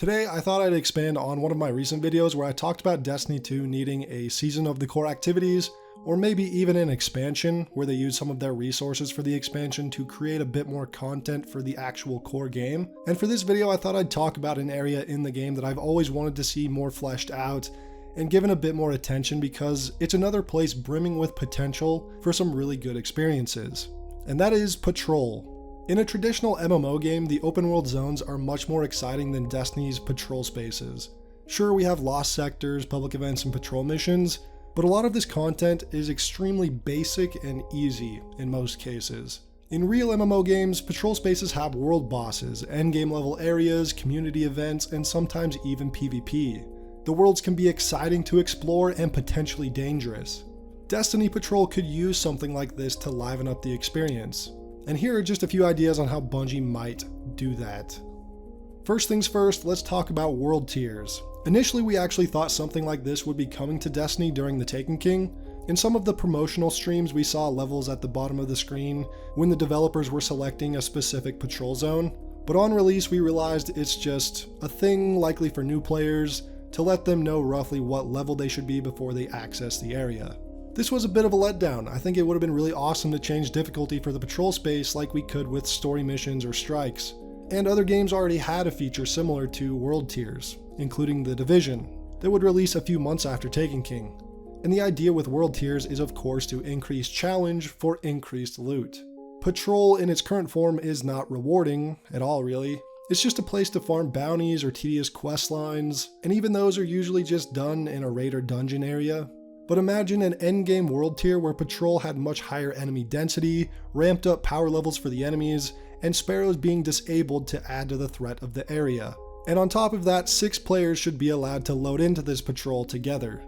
Today, I thought I'd expand on one of my recent videos where I talked about Destiny 2 needing a season of the core activities, or maybe even an expansion where they use some of their resources for the expansion to create a bit more content for the actual core game. And for this video, I thought I'd talk about an area in the game that I've always wanted to see more fleshed out and given a bit more attention because it's another place brimming with potential for some really good experiences. And that is Patrol. In a traditional MMO game, the open world zones are much more exciting than Destiny's Patrol Spaces. Sure, we have lost sectors, public events, and patrol missions, but a lot of this content is extremely basic and easy in most cases. In real MMO games, Patrol Spaces have world bosses, endgame level areas, community events, and sometimes even PvP. The worlds can be exciting to explore and potentially dangerous. Destiny Patrol could use something like this to liven up the experience. And here are just a few ideas on how Bungie might do that. First things first, let's talk about world tiers. Initially, we actually thought something like this would be coming to Destiny during the Taken King. In some of the promotional streams, we saw levels at the bottom of the screen when the developers were selecting a specific patrol zone. But on release, we realized it's just a thing likely for new players to let them know roughly what level they should be before they access the area. This was a bit of a letdown. I think it would have been really awesome to change difficulty for the patrol space like we could with story missions or strikes. And other games already had a feature similar to world tiers, including The Division, that would release a few months after Taken King. And the idea with world tiers is of course to increase challenge for increased loot. Patrol in its current form is not rewarding at all really. It's just a place to farm bounties or tedious quest lines, and even those are usually just done in a raid or dungeon area. But imagine an endgame world tier where Patrol had much higher enemy density, ramped up power levels for the enemies, and sparrows being disabled to add to the threat of the area. And on top of that, 6 players should be allowed to load into this patrol together.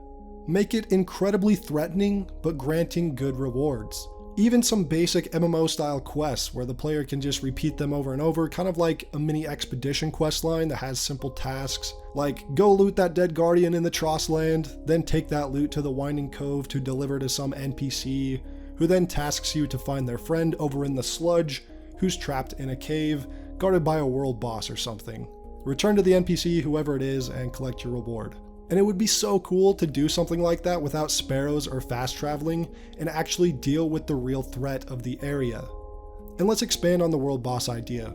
Make it incredibly threatening, but granting good rewards. Even some basic MMO style quests where the player can just repeat them over and over, kind of like a mini expedition quest line that has simple tasks, like go loot that dead guardian in the Tross land, then take that loot to the Winding Cove to deliver to some NPC, who then tasks you to find their friend over in the sludge, who's trapped in a cave, guarded by a world boss or something. Return to the NPC, whoever it is, and collect your reward. And it would be so cool to do something like that without sparrows or fast traveling and actually deal with the real threat of the area. And let's expand on the world boss idea.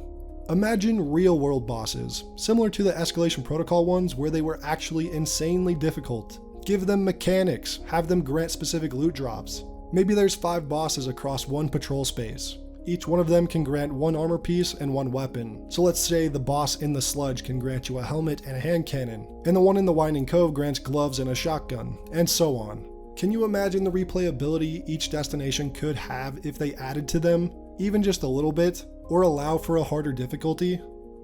Imagine real world bosses, similar to the Escalation Protocol ones where they were actually insanely difficult. Give them mechanics, have them grant specific loot drops. Maybe there's 5 bosses across one patrol space. Each one of them can grant 1 armor piece and 1 weapon. So let's say the boss in the sludge can grant you a helmet and a hand cannon, and the one in the Winding Cove grants gloves and a shotgun, and so on. Can you imagine the replayability each destination could have if they added to them, even just a little bit, or allow for a harder difficulty?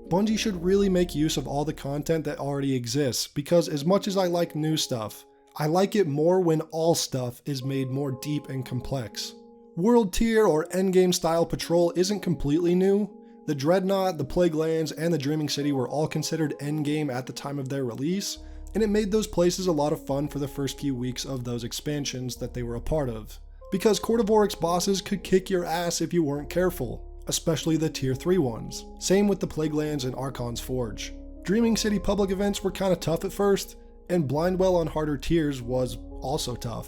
Bungie should really make use of all the content that already exists, because as much as I like new stuff, I like it more when all stuff is made more deep and complex. World tier or endgame style patrol isn't completely new. The Dreadnought, the Plague Lands, and the Dreaming City were all considered endgame at the time of their release, and it made those places a lot of fun for the first few weeks of those expansions that they were a part of. Because Court of Oryx bosses could kick your ass if you weren't careful, especially the tier 3 ones. Same with the Plague Lands and Archon's Forge. Dreaming City public events were kinda tough at first, and Blindwell on harder tiers was also tough.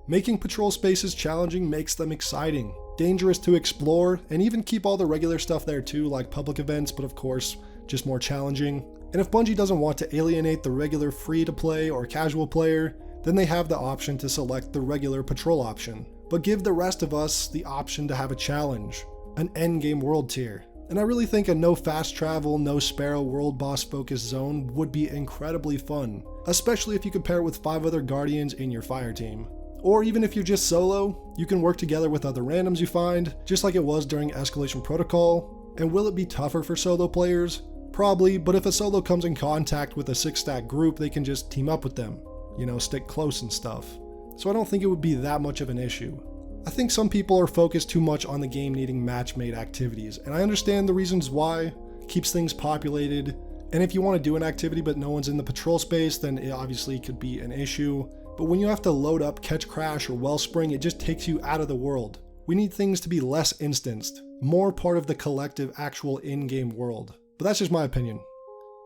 Making patrol spaces challenging makes them exciting, dangerous to explore, and even keep all the regular stuff there too, like public events, but of course, just more challenging. And if Bungie doesn't want to alienate the regular free-to-play or casual player, then they have the option to select the regular patrol option, but give the rest of us the option to have a challenge, an endgame world tier. And I really think a no fast travel, no sparrow world boss focused zone would be incredibly fun, especially if you could pair it with 5 other guardians in your fire team. Or even if you're just solo, you can work together with other randoms you find, just like it was during Escalation Protocol. And will it be tougher for solo players? Probably, but if a solo comes in contact with a 6-stack group, they can just team up with them, stick close and stuff. So I don't think it would be that much of an issue. I think some people are focused too much on the game needing match-made activities, and I understand the reasons why. Keeps things populated, and if you want to do an activity but no one's in the patrol space, then it obviously could be an issue. But when you have to load up Catch Crash or Wellspring, it just takes you out of the world. We need things to be less instanced, more part of the collective actual in-game world. But that's just my opinion.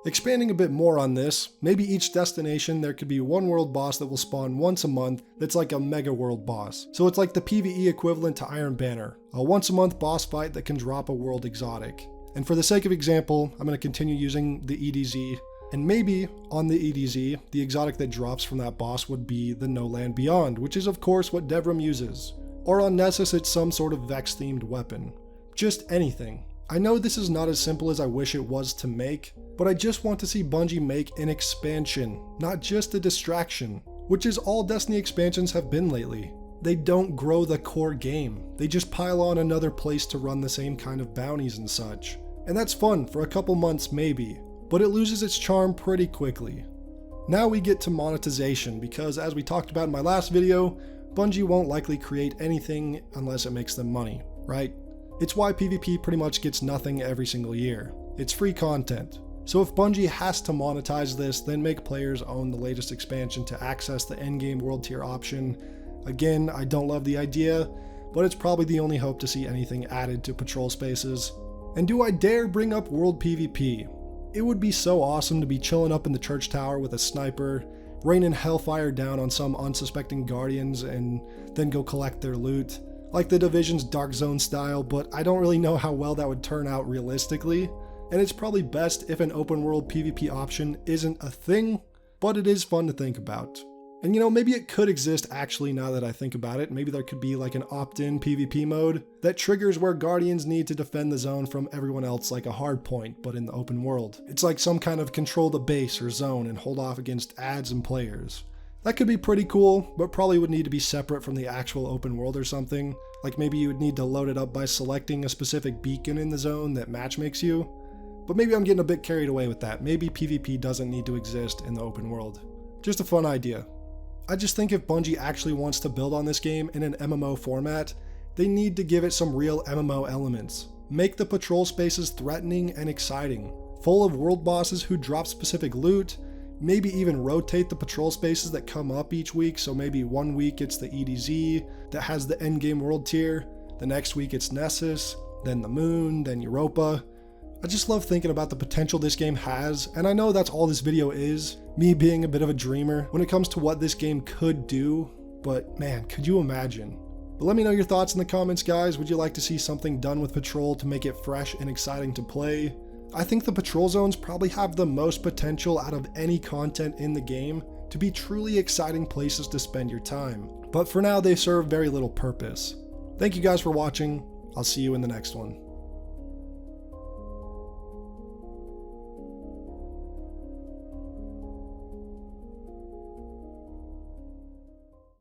Expanding a bit more on this, maybe each destination there could be one world boss that will spawn once a month that's like a mega world boss. So it's like the PvE equivalent to Iron Banner, a once a month boss fight that can drop a world exotic. And for the sake of example, I'm going to continue using the EDZ, and maybe on the EDZ, the exotic that drops from that boss would be the No Land Beyond, which is of course what Devrim uses. Or on Nessus it's some sort of Vex themed weapon. Just anything. I know this is not as simple as I wish it was to make, but I just want to see Bungie make an expansion, not just a distraction, which is all Destiny expansions have been lately. They don't grow the core game, they just pile on another place to run the same kind of bounties and such. And that's fun for a couple months maybe, but it loses its charm pretty quickly. Now we get to monetization, because as we talked about in my last video, Bungie won't likely create anything unless it makes them money, right? It's why PvP pretty much gets nothing every single year. It's free content. So if Bungie has to monetize this, then make players own the latest expansion to access the endgame world tier option. Again, I don't love the idea, but it's probably the only hope to see anything added to Patrol Spaces. And do I dare bring up world PvP? It would be so awesome to be chilling up in the church tower with a sniper, raining hellfire down on some unsuspecting guardians and then go collect their loot. Like the Division's Dark Zone style, but I don't really know how well that would turn out realistically. And it's probably best if an open world PvP option isn't a thing, but it is fun to think about. And you know, maybe it could exist actually now that I think about it. Maybe there could be like an opt-in PvP mode that triggers where Guardians need to defend the zone from everyone else like a hard point, but in the open world. It's like some kind of control the base or zone and hold off against adds and players. That could be pretty cool, but probably would need to be separate from the actual open world or something. Like maybe you would need to load it up by selecting a specific beacon in the zone that matchmakes you. But maybe I'm getting a bit carried away with that. Maybe PvP doesn't need to exist in the open world. Just a fun idea. I just think if Bungie actually wants to build on this game in an MMO format, they need to give it some real MMO elements. Make the patrol spaces threatening and exciting, full of world bosses who drop specific loot, maybe even rotate the patrol spaces that come up each week, so maybe one week it's the EDZ that has the endgame world tier, the next week it's Nessus, then the Moon, then Europa. I just love thinking about the potential this game has, and I know that's all this video is, me being a bit of a dreamer when it comes to what this game could do, but man, could you imagine? But let me know your thoughts in the comments, guys. Would you like to see something done with Patrol to make it fresh and exciting to play? I think the Patrol Zones probably have the most potential out of any content in the game to be truly exciting places to spend your time, but for now they serve very little purpose. Thank you guys for watching. I'll see you in the next one.